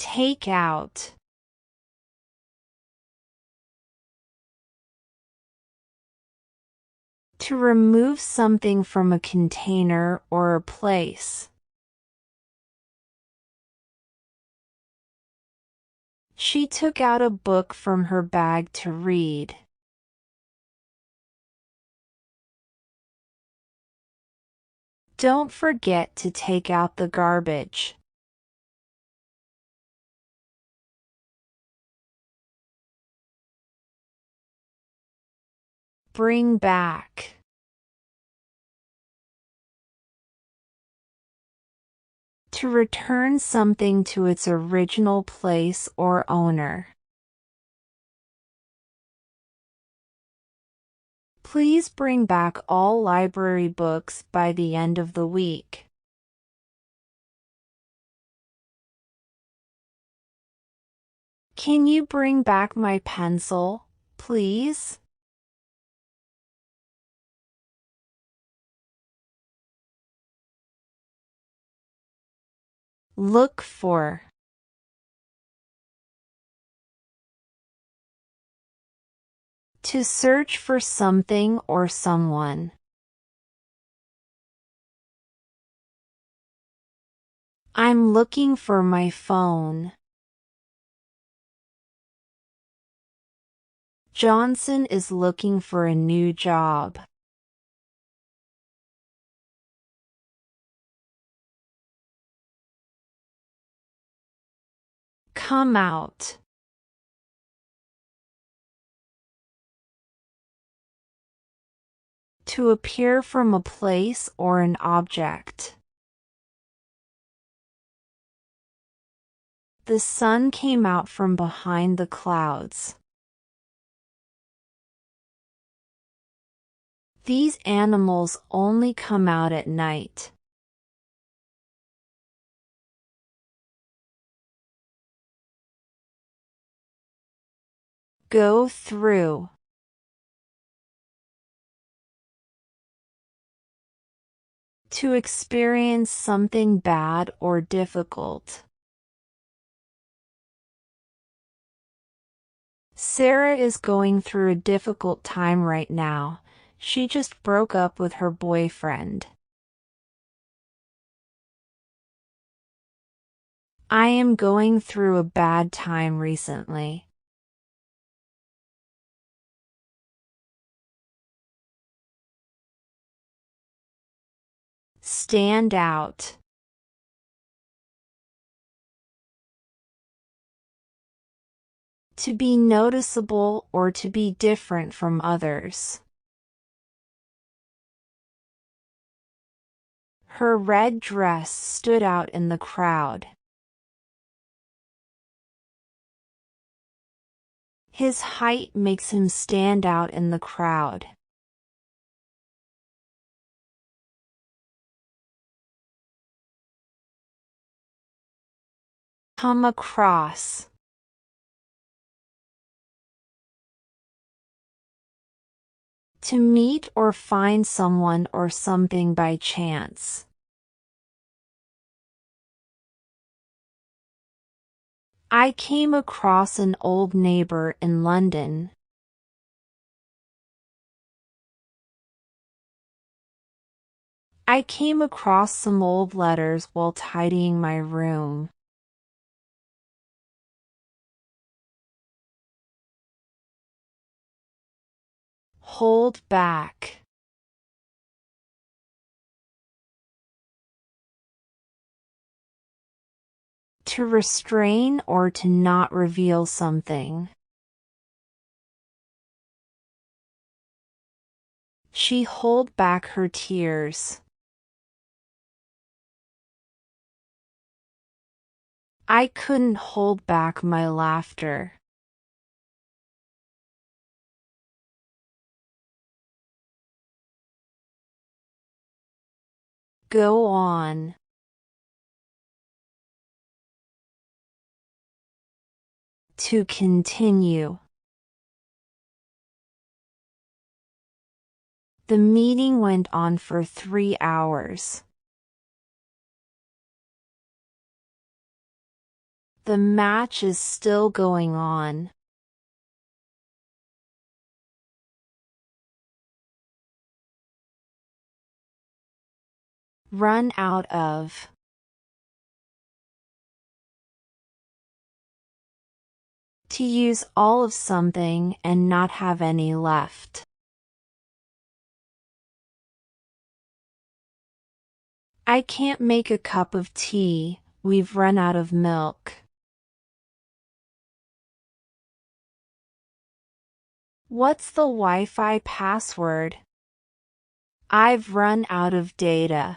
Take out. To remove something from a container or a place. She took out a book from her bag to read. Don't forget to take out the garbage. Bring back. To return something to its original place or owner. Please bring back all library books by the end of the week. Can you bring back my pencil, please? Look for. To search for something or someone. I'm looking for my phone. Johnson is looking for a new job. Come out. To appear from a place or an object. The sun came out from behind the clouds. These animals only come out at night. Go through. To experience something bad or difficult. Sarah is going through a difficult time right now. She just broke up with her boyfriend. I am going through a bad time recently. Stand out. To be noticeable or to be different from others. Her red dress stood out in the crowd. His height makes him stand out in the crowd. Come across. To meet or find someone or something by chance. I came across an old neighbor in London. I came across some old letters while tidying my room. Hold back. To restrain or to not reveal something. She held back her tears. I couldn't hold back my laughter. Go on. To continue. The meeting went on for 3 hours. The match is still going on. Run out of. To use all of something and not have any left. I can't make a cup of tea, we've run out of milk. What's the Wi-Fi password? I've run out of data.